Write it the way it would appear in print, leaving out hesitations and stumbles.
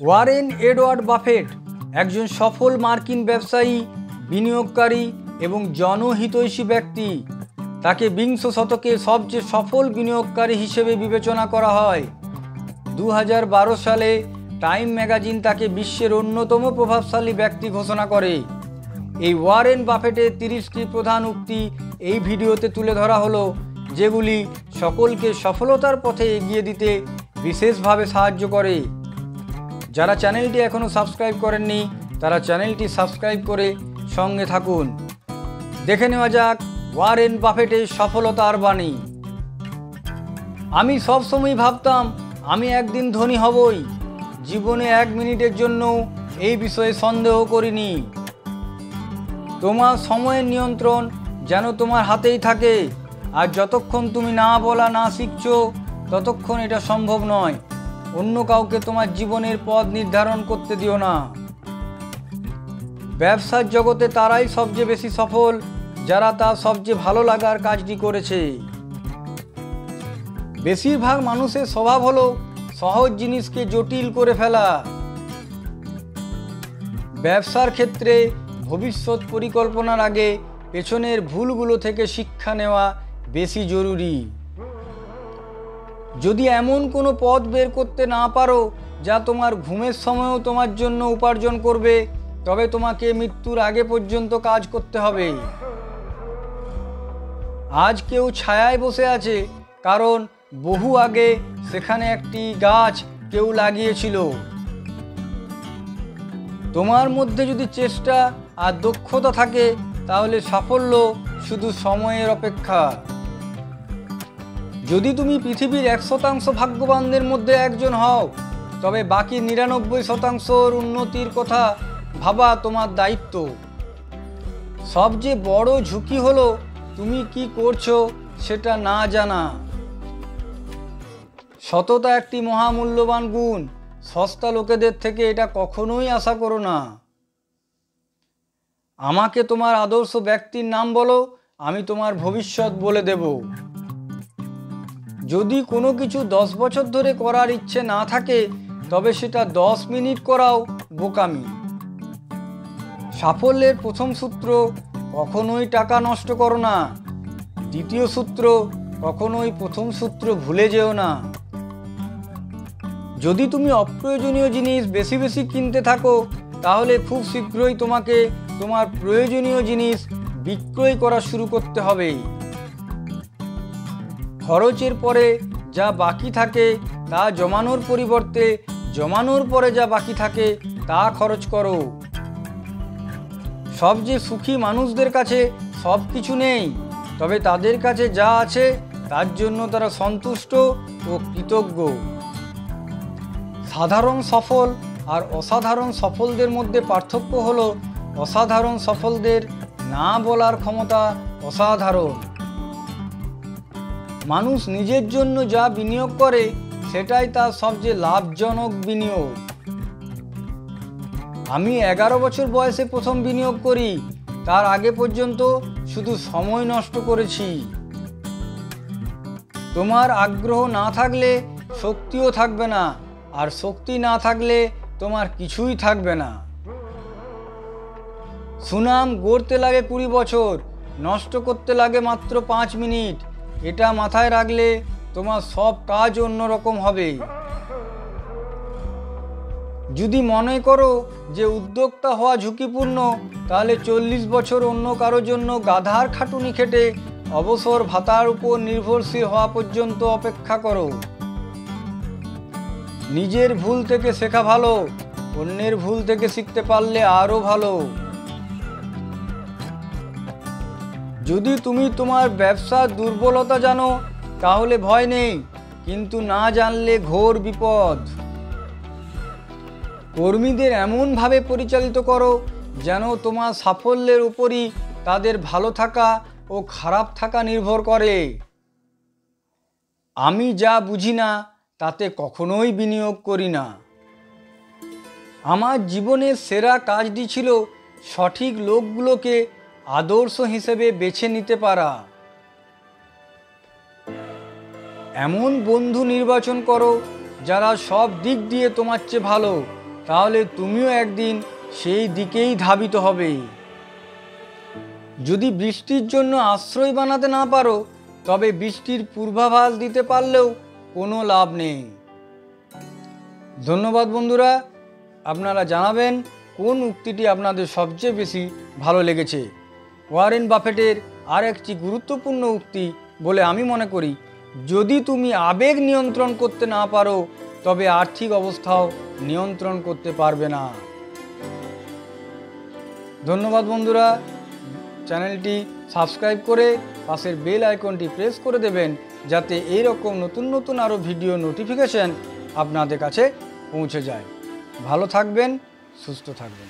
Warren Edward buffet একজন সফল মার্কিন ব্যবসায়ী, বিনিয়োগকারী এবং জনহিতৈষী ব্যক্তি। তাকে বিংশ শতকের সবচেয়ে সফল বিনিয়োগকারী হিসেবে বিবেচনা করা হয়। 2012 সালে টাইম ম্যাগাজিন তাকে বিশ্বের অন্যতম প্রভাবশালী ব্যক্তি ঘোষণা করে। এই ওয়ারেন বাফেটের 30টি প্রধান উক্তি এই ভিডিওতে তুলে ধরা হলো, যেগুলি সকলকে সফলতার পথে এগিয়ে দিতে বিশেষভাবে সাহায্য করে। যারা চ্যানেলটি এখনও সাবস্ক্রাইব করেননি তারা চ্যানেলটি সাবস্ক্রাইব করে সঙ্গে থাকুন। দেখে নেওয়া যাক ওয়ারেন বাফেটের সফলতার বাণী। আমি সবসময় ভাবতাম আমি একদিন ধনী হবই। জীবনে 1 মিনিটের জন্য এই বিষয়ে সন্দেহ করিনি। তোমার সময়ের নিয়ন্ত্রণ যেন তোমার হাতেই থাকে, আর যতক্ষণ তুমি না বলা না শিখছো ততক্ষণ এটা সম্ভব নয়। অন্য কাউকে তোমার জীবনের পথ নির্ধারণ করতে দিও না। ব্যবসার জগতে তারাই সবচেয়ে বেশি সফল যারা তার সবচেয়ে ভালো লাগার কাজটি করেছে। বেশিরভাগ মানুষের স্বভাব হলো সহজ জিনিসকে জটিল করে ফেলা। ব্যবসার ক্ষেত্রে ভবিষ্যৎ পরিকল্পনার আগে পেছনের ভুলগুলো থেকে শিক্ষা নেওয়া বেশি জরুরি। যদি এমন কোনো পথ বের করতে না পারো যা তোমার ঘুমের সময়ও তোমার জন্য উপার্জন করবে, তবে তোমাকে মৃত্যুর আগে পর্যন্ত কাজ করতে হবে। আজ কেউ ছায়ায় বসে আছে কারণ বহু আগে সেখানে একটি গাছ কেউ লাগিয়েছিল। তোমার মধ্যে যদি চেষ্টা আর দক্ষতা থাকে তাহলে সাফল্য শুধু সময়ের অপেক্ষা। যদি তুমি পৃথিবীর 1% ভাগ্যবানদের মধ্যে একজন হও, তবে বাকি 99% উন্নতির কথা ভাবা তোমার দায়িত্ব। সবচেয়ে বড় ঝুঁকি হলো তুমি কি করছো সেটা না জানা। সততা একটি মহামূল্যবান গুণ। সস্তা লোকেদের থেকে এটা কখনোই আশা করো না। আমাকে তোমার আদর্শ ব্যক্তির নাম বলো, আমি তোমার ভবিষ্যৎ বলে দেব। যদি কোনো কিছু 10 বছর ধরে করার ইচ্ছে না থাকে তবে সেটা 10 মিনিট করাও বোকামি। সাফল্যের প্রথম সূত্র, কখনোই টাকা নষ্ট করো না। দ্বিতীয় সূত্র, কখনোই প্রথম সূত্র ভুলে যেও না। যদি তুমি অপ্রয়োজনীয় জিনিস বেশি বেশি কিনতে থাকো তাহলে খুব শীঘ্রই তোমাকে তোমার প্রয়োজনীয় জিনিস বিক্রয় করা শুরু করতে হবে। খরচের পরে যা বাকি থাকে তা জমানোর পরিবর্তে জমানোর পরে যা বাকি থাকে তা খরচ করো। সবচেয়ে সুখী মানুষদের কাছে সব কিছু নেই, তবে তাদের কাছে যা আছে তার জন্য তারা সন্তুষ্ট ও কৃতজ্ঞ। সাধারণ সফল আর অসাধারণ সফলদের মধ্যে পার্থক্য হলো অসাধারণ সফলদের না বলার ক্ষমতা অসাধারণ। মানুষ নিজের জন্য যা বিনিয়োগ করে সেটাই তার সবচেয়ে লাভজনক বিনিয়োগ। আমি 11 বছর বয়সে প্রথম বিনিয়োগ করি। তার আগে পর্যন্ত শুধু সময় নষ্ট করেছি। তোমার আগ্রহ না থাকলে শক্তিও থাকবে না, আর শক্তি না থাকলে তোমার কিছুই থাকবে না। সুনাম গড়তে লাগে 20 বছর, নষ্ট করতে লাগে মাত্র 5 মিনিট। এটা মাথায় রাখলে তোমার সব কাজ অন্যরকম হবে। যদি মনে করো যে উদ্যোক্তা হওয়া ঝুঁকিপূর্ণ, তাহলে 40 বছর অন্য কারোর জন্য গাধার খাটুনি খেটে অবসর ভাতার উপর নির্ভরশীল হওয়া পর্যন্ত অপেক্ষা করো। নিজের ভুল থেকে শেখা ভালো, অন্যের ভুল থেকে শিখতে পারলে আরো ভালো। যদি তুমি তোমার ব্যবসার দুর্বলতা জানো তাহলে ভয় নেই, কিন্তু না জানলে ঘোর বিপদ। কর্মীদের এমনভাবে পরিচালিত করো যেন তোমার সাফল্যের উপরই তাদের ভালো থাকা ও খারাপ থাকা নির্ভর করে। আমি যা বুঝি না তাতে কখনোই বিনিয়োগ করি না। আমার জীবনের সেরা কাজটি ছিল সঠিক লোকগুলোকে আদর্শ হিসেবে বেছে নিতে পারা। এমন বন্ধু নির্বাচন করো যারা সব দিক দিয়ে তোমার চেয়ে ভালো, তাহলে তুমিও একদিন সেই দিকেই ধাবিত হবে। যদি বৃষ্টির জন্য আশ্রয় বানাতে না পারো, তবে বৃষ্টির পূর্বাভাস দিতে পারলেও কোনো লাভ নেই। ধন্যবাদ বন্ধুরা। আপনারা জানাবেন কোন উক্তিটি আপনাদের সবচেয়ে বেশি ভালো লেগেছে। ওয়ারেন বাফেটের আর একটি গুরুত্বপূর্ণ উক্তি বলে আমি মনে করি, যদি তুমি আবেগ নিয়ন্ত্রণ করতে না পারো, তবে আর্থিক অবস্থাও নিয়ন্ত্রণ করতে পারবে না। ধন্যবাদ বন্ধুরা। চ্যানেলটি সাবস্ক্রাইব করে পাশের বেল আইকনটি প্রেস করে দেবেন, যাতে এইরকম নতুন নতুন আরও ভিডিও নোটিফিকেশন আপনাদের কাছে পৌঁছে যায়। ভালো থাকবেন, সুস্থ থাকবেন।